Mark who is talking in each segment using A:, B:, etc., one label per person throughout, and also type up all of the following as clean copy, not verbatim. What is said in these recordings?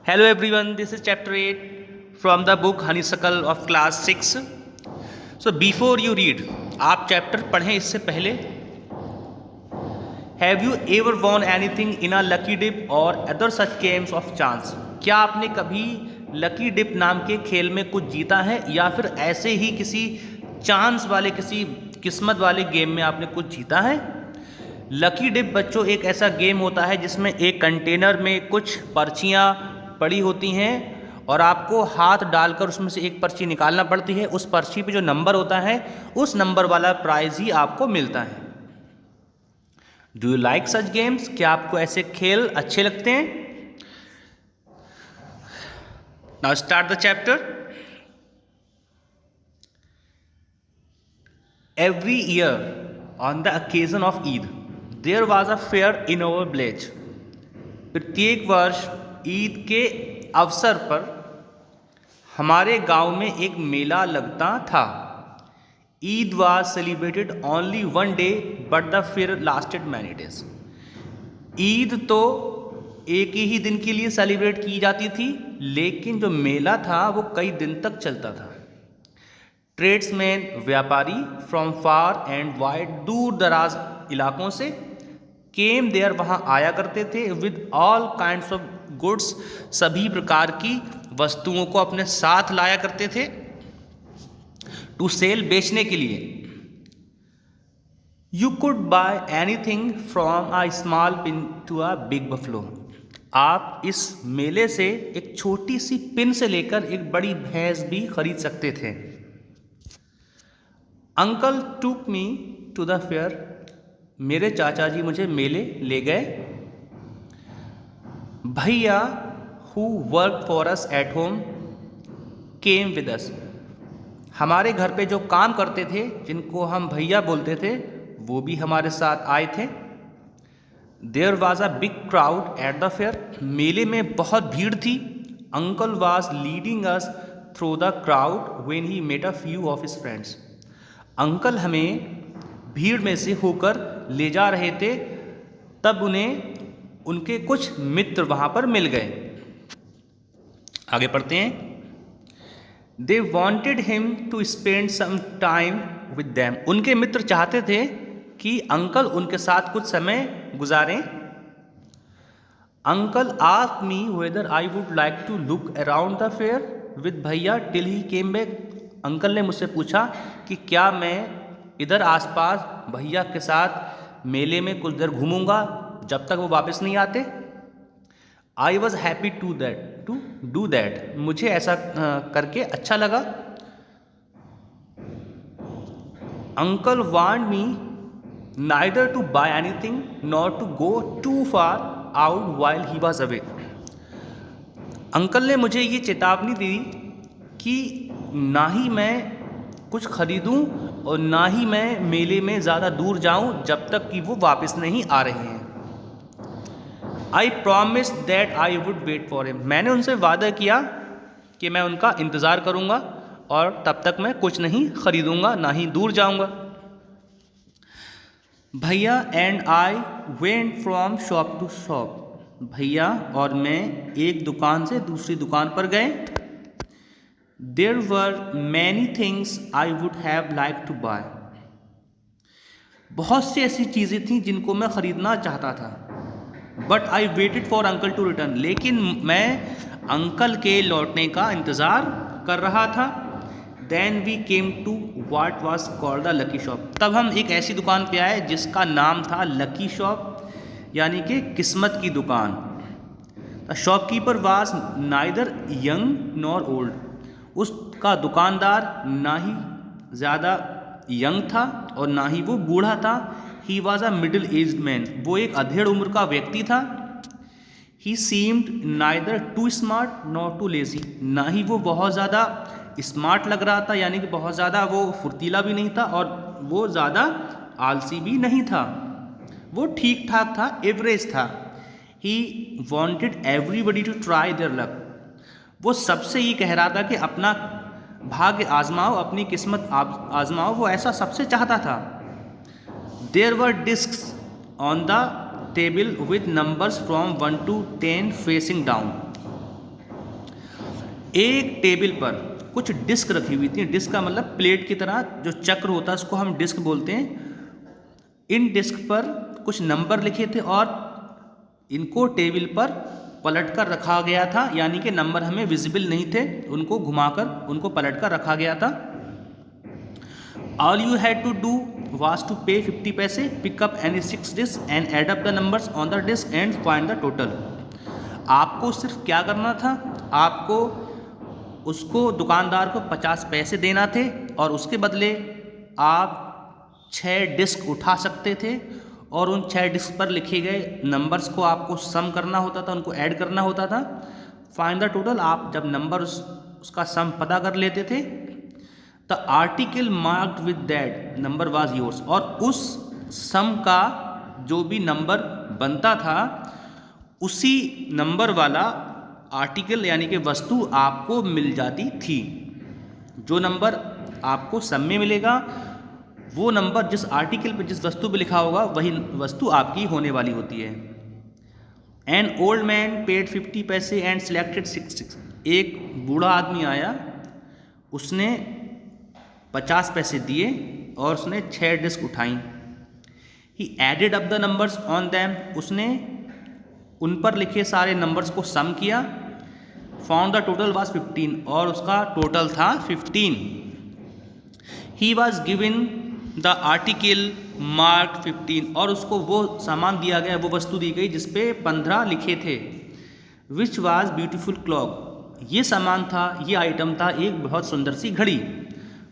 A: Hello everyone, this is chapter 8 from the book Honeysuckle of class 6. So before you read, आप chapter पढ़ें इससे पहले Have you ever won anything in a lucky dip or other such games of chance? क्या आपने कभी lucky dip नाम के खेल में कुछ जीता है या फिर ऐसे ही किसी चांस वाले किसी किस्मत वाले गेम में आपने कुछ जीता है? लकी डिप बच्चों एक ऐसा गेम होता है जिसमें एक कंटेनर में कुछ पर्चियाँ पड़ी होती हैं और आपको हाथ डालकर उसमें से एक पर्ची निकालना पड़ती है। उस पर्ची पे जो नंबर होता है उस नंबर वाला प्राइज ही आपको मिलता है। Do you like such games? क्या आपको ऐसे खेल अच्छे लगते हैं? Now start the chapter. Every year on the occasion of Eid there was a fair in our village. प्रत्येक वर्ष ईद के अवसर पर हमारे गांव में एक मेला लगता था। Eid was celebrated only one day but the fair lasted many days. Eid तो एक ही दिन के लिए सेलिब्रेट की जाती थी, लेकिन जो मेला था वो कई दिन तक चलता था। ट्रेड्समैन व्यापारी फ्रॉम फार एंड वाइड दूर दराज इलाकों से केम देयर वहाँ आया करते थे with all kinds of goods, सभी प्रकार की वस्तुओं को अपने साथ लाया करते थे टू सेल, बेचने के लिए। You could buy anything from a small pin to a big buffalo. आप इस मेले से एक छोटी सी पिन से लेकर एक बड़ी भैंस भी खरीद सकते थे। Uncle took me to the fair. मेरे चाचा जी मुझे मेले ले गए। Bhaiya who work for us at home came with us. हमारे घर पे जो काम करते थे, जिनको हम भैया बोलते थे, वो भी हमारे साथ आए थे। There was a big crowd at the fair. मेले में बहुत भीड़ थी। Uncle was leading us through the crowd when he met a few of his friends. Uncle हमें भीड़ में से होकर ले जा रहे थे, तब उन्हें उनके कुछ मित्र वहाँ पर मिल गए। आगे पढ़ते हैं। They wanted him to spend some time with them. उनके मित्र चाहते थे कि अंकल उनके साथ कुछ समय गुजारें। Uncle asked me whether I would like to look around the fair with भैया till he came back. Uncle ने मुझसे पूछा कि क्या मैं इधर आसपास भैया के साथ मेले में कुछ देर घूमूंगा जब तक वो वापस नहीं आते। I was happy to do that. मुझे ऐसा करके अच्छा लगा। Uncle want me neither to buy anything not to go too far out while he was away. Uncle ने मुझे ये चेतावनी दी कि ना ही मैं कुछ खरीदूं और ना ही मैं मेले में ज़्यादा दूर जाऊं जब तक कि वो वापस नहीं आ रहे हैं। I promise that I would wait for him. मैंने उनसे वादा किया कि मैं उनका इंतज़ार करूंगा और तब तक मैं कुछ नहीं खरीदूंगा, ना ही दूर जाऊंगा। Bhaiya and I went from shop to shop. भैया और मैं एक दुकान से दूसरी दुकान पर गए। There were many things I would have like to buy. बहुत सी ऐसी चीज़ें थीं जिनको मैं ख़रीदना चाहता था। But I waited for uncle to return. लेकिन मैं अंकल के लौटने का इंतज़ार कर रहा था। Then we came to what was called the lucky shop. तब हम एक ऐसी दुकान पे आए जिसका नाम था लकी शॉप, यानी कि किस्मत की दुकान। The shopkeeper was neither young nor old. उसका दुकानदार ना ही ज़्यादा यंग था और ना ही वो बूढ़ा था। He was a middle aged man. वो एक अधेड़ उम्र का व्यक्ति था। He seemed neither too smart nor too lazy. ना ही वो बहुत ज़्यादा स्मार्ट लग रहा था, यानी कि बहुत ज़्यादा वो फुर्तीला भी नहीं था और वो ज़्यादा आलसी भी नहीं था। वो ठीक ठाक था, एवरेज था। He wanted everybody to try their luck. वो सबसे ये कह रहा था कि अपना भाग्य आजमाओ, अपनी किस्मत आजमाओ। वो ऐसा सबसे चाहता था। There were discs on the table with numbers from 1 to 10 facing down. एक टेबल पर कुछ डिस्क रखी हुई थी। डिस्क का मतलब प्लेट की तरह जो चक्र होता है उसको हम डिस्क बोलते हैं। इन डिस्क पर कुछ नंबर लिखे थे और इनको टेबल पर पलट कर रखा गया था, यानी कि नंबर हमें विजिबल नहीं थे, उनको घुमाकर उनको पलट कर रखा गया था। All you had to do was to pay 50 पैसे, pick up any 6 discs and add up the numbers on the disc and find the total। आपको सिर्फ क्या करना था, आपको उसको दुकानदार को 50 पैसे देना थे और उसके बदले आप 6 डिस्क उठा सकते थे और उन 6 डिस्क पर लिखे गए नंबर्स को आपको सम करना होता था, उनको ऐड करना होता था। फाइंड द टोटल, आप जब नंबर उसका सम पता कर लेते थे, the article marked with that number was yours, और उस सम का जो भी नंबर बनता था उसी नंबर वाला आर्टिकल यानी कि वस्तु आपको मिल जाती थी। जो नंबर आपको सम में मिलेगा वो नंबर जिस आर्टिकल पे जिस वस्तु पे लिखा होगा वही वस्तु आपकी होने वाली होती है। एन ओल्ड मैन पेड 50 पैसे एंड सिलेक्टेड 6। एक बूढ़ा आदमी आया, उसने 50 पैसे दिए और उसने 6 डिस्क उठाई। He added up the numbers on them, उसने उन पर लिखे सारे नंबर्स को सम किया। फाउंड द टोटल वाज 15, और उसका टोटल था 15। He was given the article mark 15, और उसको वो सामान दिया गया, वो वस्तु दी गई जिसपे 15 लिखे थे। विच वॉज ब्यूटीफुल क्लॉक, ये सामान था, ये आइटम था एक बहुत सुंदर सी घड़ी।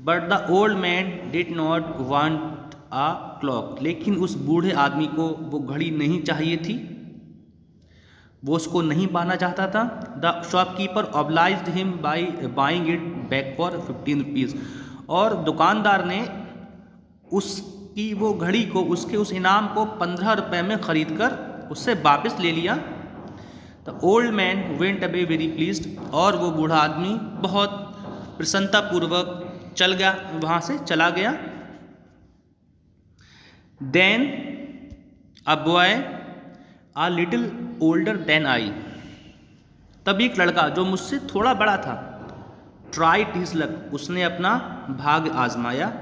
A: But the old man did not want a clock, लेकिन उस बूढ़े आदमी को वो घड़ी नहीं चाहिए थी, वो उसको नहीं पाना चाहता था। The shopkeeper obliged him by buying it back for 15 rupees, और दुकानदार ने उसकी वो घड़ी को, उसके उस इनाम को 15 रुपये में ख़रीद कर उससे वापस ले लिया। The old man went away very pleased, और वो बूढ़ा आदमी बहुत प्रसन्नतापूर्वक चल गया, वहाँ से चला गया। Then a boy a little older than I, तब एक लड़का जो मुझसे थोड़ा बड़ा था, ट्राइड हिज लक, उसने अपना भाग्य आजमाया।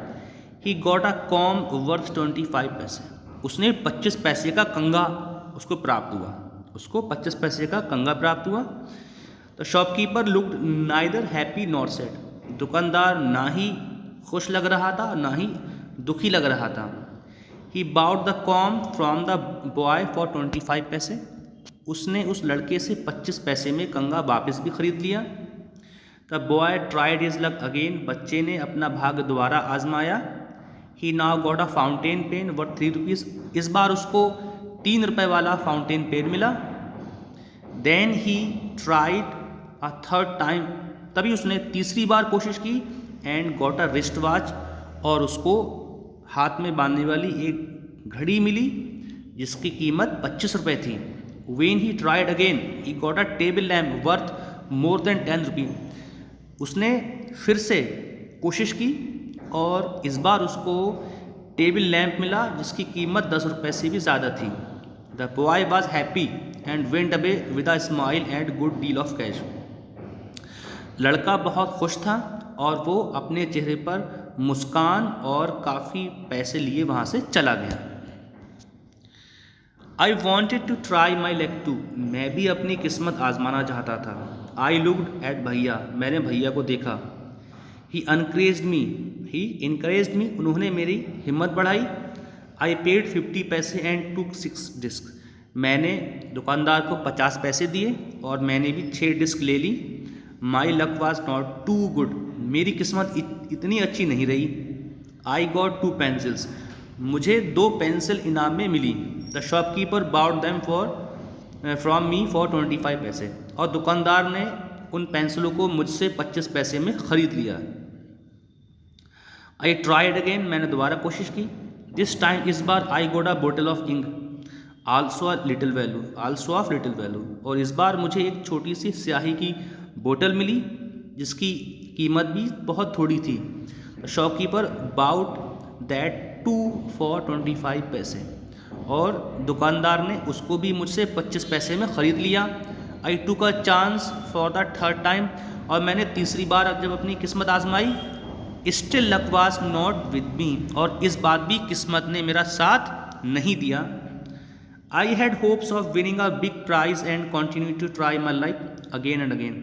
A: He got a com worth 25 पैसे, उसने 25 पैसे का कंगा उसको प्राप्त हुआ, उसको 25 पैसे का कंगा प्राप्त हुआ। तो shopkeeper looked neither happy nor sad, दुकानदार ना ही खुश लग रहा था ना ही दुखी लग रहा था। He bought the comb from the boy for 25 पैसे, उसने उस लड़के से 25 पैसे में कंगा वापस भी खरीद लिया। The boy tried his luck again, बच्चे ने अपना भाग्य दोबारा आजमाया। He now got a fountain pen worth 3 rupees, इस बार उसको 3 रुपये वाला फाउंटेन पेन मिला। Then he tried a third time, तभी उसने तीसरी बार कोशिश की। And got a wrist watch, और उसको हाथ में बांधने वाली एक घड़ी मिली जिसकी कीमत 25 रुपये थी। When he tried again he got a table lamp worth more than 10 rupees, उसने फिर से कोशिश की और इस बार उसको टेबल लैम्प मिला जिसकी कीमत 10 रुपये से भी ज़्यादा थी। The boy was happy and went away with a smile and good deal of cash, लड़का बहुत खुश था और वो अपने चेहरे पर मुस्कान और काफ़ी पैसे लिए वहाँ से चला गया। I wanted to try my luck too, मैं भी अपनी किस्मत आजमाना चाहता था। आई लुक्ड एट भैया, मैंने भैया को देखा। ही इनकरेज्ड मी, उन्होंने मेरी हिम्मत बढ़ाई। आई पेड 50 पैसे एंड टूक 6 डिस्क, मैंने दुकानदार को 50 पैसे दिए और मैंने भी 6 डिस्क ले ली। My luck was not too good, मेरी किस्मत इतनी अच्छी नहीं रही। आई गॉट 2 पेंसिल्स, मुझे 2 पेंसिल इनाम में मिली। The shopkeeper bought them from me for 25 पैसे, और दुकानदार ने उन पेंसिलों को मुझसे 25 पैसे में ख़रीद लिया। आई ट्राइड अगेन, मैंने दोबारा कोशिश की। दिस टाइम, इस बार I got a bottle of ink also of little value, और इस बार मुझे एक छोटी सी स्याही की बोतल मिली जिसकी कीमत भी बहुत थोड़ी थी। Shopkeeper bought that too for 25 पैसे, और दुकानदार ने उसको भी मुझसे 25 पैसे में ख़रीद लिया। I took a chance for the third time, और मैंने तीसरी बार जब अपनी किस्मत आजमाई, still luck was not with me, और इस बात भी किस्मत ने मेरा साथ नहीं दिया। I had hopes of winning a big prize and continue to try my life again and again.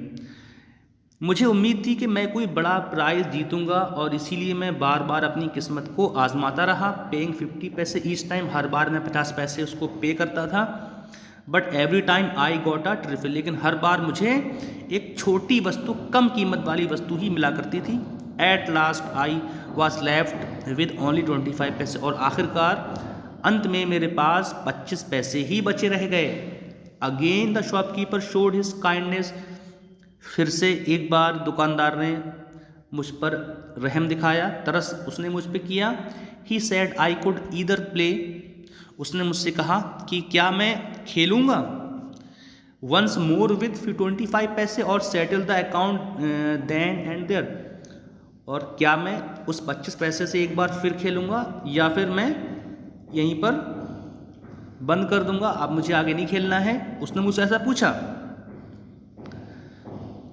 A: मुझे उम्मीद थी कि मैं कोई बड़ा प्राइज़ जीतूंगा, और इसीलिए मैं बार बार अपनी किस्मत को आजमाता रहा, पेइंग 50 पैसे ईच टाइम, हर बार मैं 50 पैसे उसको पे करता था। But every time I got a trifle, लेकिन हर बार मुझे एक छोटी वस्तु, कम कीमत वाली वस्तु ही मिला करती थी। At last I was left with only 25 पैसे, और आखिरकार अंत में मेरे पास 25 पैसे ही बचे रह गए। Again the shopkeeper showed his kindness, फिर से एक बार दुकानदार ने मुझ पर रहम दिखाया, तरस उसने मुझ पे किया। He said I could either play, उसने मुझसे कहा कि क्या मैं खेलूँगा वंस मोर विथ 25 पैसे और settle the account then and there, और क्या मैं उस 25 पैसे से एक बार फिर खेलूँगा या फिर मैं यहीं पर बंद कर दूंगा, अब मुझे आगे नहीं खेलना है। उसने मुझसे ऐसा पूछा।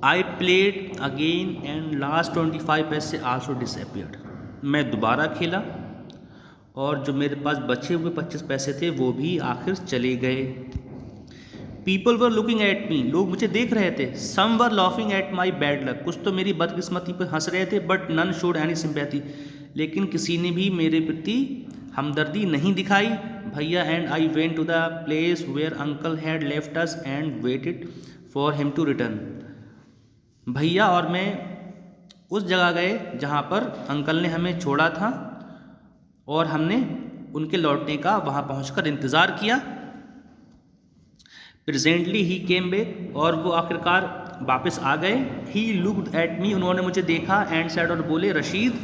A: I played again and last 25 पैसे आल्सो डिसअपीयर्ड, मैं दोबारा खेला और जो मेरे पास बचे हुए 25 पैसे थे वो भी आखिर चले गए। People were looking at me, लोग मुझे देख रहे थे। Some were laughing at my bad luck, कुछ तो मेरी बदकिस्मती पर हंस रहे थे। But none showed any sympathy, लेकिन किसी ने भी मेरे प्रति हमदर्दी नहीं दिखाई। Bhaiya and I went to the place where uncle had left us and waited for him to return, bhaiya और मैं उस जगह गए जहाँ पर अंकल ने हमें छोड़ा था, और हमने उनके लौटने का वहाँ पहुँचकर इंतज़ार किया। प्रेजेंटली ही केम बैक, और वो आखिरकार वापस आ गए। ही लुक्ड एट मी, उन्होंने मुझे देखा, एंड सेड, और बोले, Rashid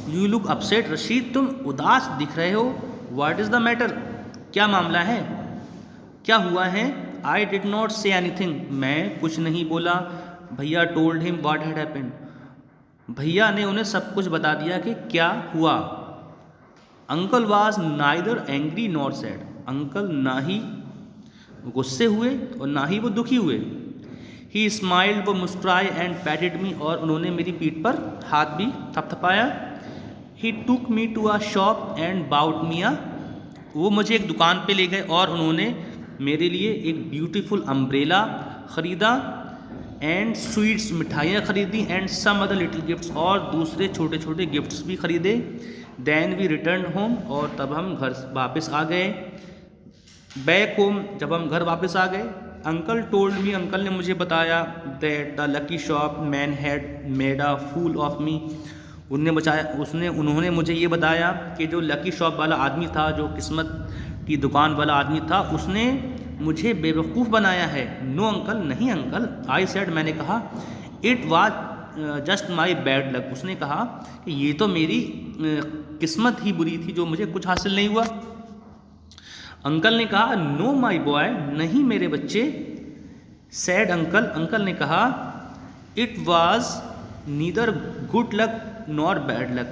A: you look upset, Rashid तुम उदास दिख रहे हो। व्हाट इज़ द मैटर, क्या मामला है, क्या हुआ है। I did not say anything, मैं कुछ नहीं बोला। भैया told him what had happened, भैया ने उन्हें सब कुछ बता दिया कि क्या हुआ। Uncle was neither angry nor sad, uncle ना ही गुस्से हुए और ना ही वो दुखी हुए। ही स्माइल्ड, वो मुस्कुराए, एंड पैटेड मी, और उन्होंने मेरी पीठ पर हाथ भी थपथपाया। He took me to a shop and bought me a, वो मुझे एक दुकान पे ले गए और उन्होंने मेरे लिए एक ब्यूटीफुल अम्ब्रेला ख़रीदा, एंड स्वीट्स, मिठाइयाँ ख़रीदी, and some other little gifts, और दूसरे छोटे छोटे गिफ्ट्स भी ख़रीदे। देन वी रिटर्न होम, और तब हम घर वापस आ गए। बैक होम, जब हम घर वापस आ गए, अंकल टोल्ड मी, अंकल ने मुझे बताया, that the lucky shop man had made a fool of me, उन्होंने मुझे ये बताया कि जो लकी शॉप वाला आदमी था, जो किस्मत की दुकान वाला आदमी था, उसने मुझे बेवकूफ़ बनाया है। नो अंकल, नहीं अंकल। आई सेड, मैंने कहा, it was just my bad luck, उसने कहा कि ये तो मेरी किस्मत ही बुरी थी, जो मुझे कुछ हासिल नहीं हुआ। अंकल ने कहा, नो माई बॉय, नहीं मेरे बच्चे। सैड अंकल, अंकल ने कहा, it was neither good luck nor bad luck,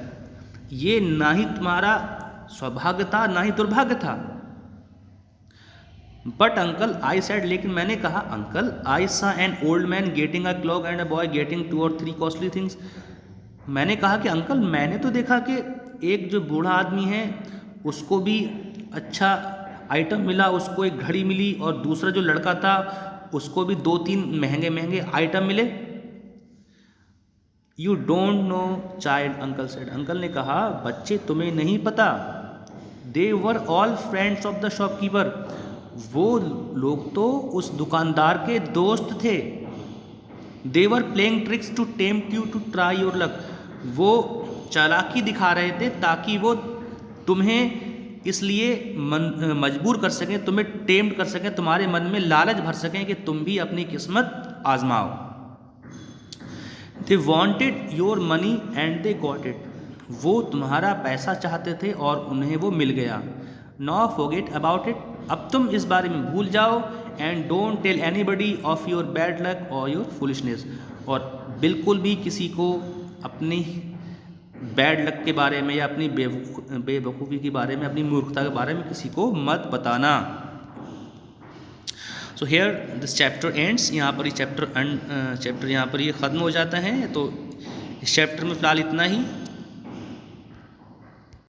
A: ये ना ही तुम्हारा सौभाग्य था ना ही दुर्भाग्य था। बट अंकल, आई सेड, लेकिन मैंने कहा, अंकल, आई सा an old man getting a clock and a boy getting 2 or 3 costly things, मैंने कहा कि अंकल, मैंने तो देखा कि एक जो बूढ़ा आदमी है उसको भी अच्छा आइटम मिला, उसको एक घड़ी मिली, और दूसरा जो लड़का था उसको भी 2-3 महंगे महंगे आइटम मिले। You don't know child, uncle said, uncle ने कहा, बच्चे तुम्हें नहीं पता। They were all friends of the shopkeeper, वो लोग तो उस दुकानदार के दोस्त थे। They were playing tricks to tempt you to try your luck, वो चालाकी दिखा रहे थे ताकि वो तुम्हें इसलिए मजबूर कर सकें, तुम्हें टेम्प्ट कर सकें, तुम्हारे मन में लालच भर सकें कि तुम भी अपनी किस्मत आजमाओ। They wanted your money and they got it, वो तुम्हारा पैसा चाहते थे और उन्हें वो मिल गया। नाउ फॉरगेट अबाउट इट, अब तुम इस बारे में भूल जाओ। And don't tell anybody of your bad luck और योर फुलिशनेस, और बिल्कुल भी किसी को अपनी बैड लक के बारे में या अपनी बेवकूफ़ी के बारे में, अपनी मूर्खता के बारे में किसी को मत बताना। So here this chapter ends, यहाँ पर ये चैप्टर यहाँ पर ये ख़त्म हो जाता है। तो इस चैप्टर में फ़िलहाल इतना ही।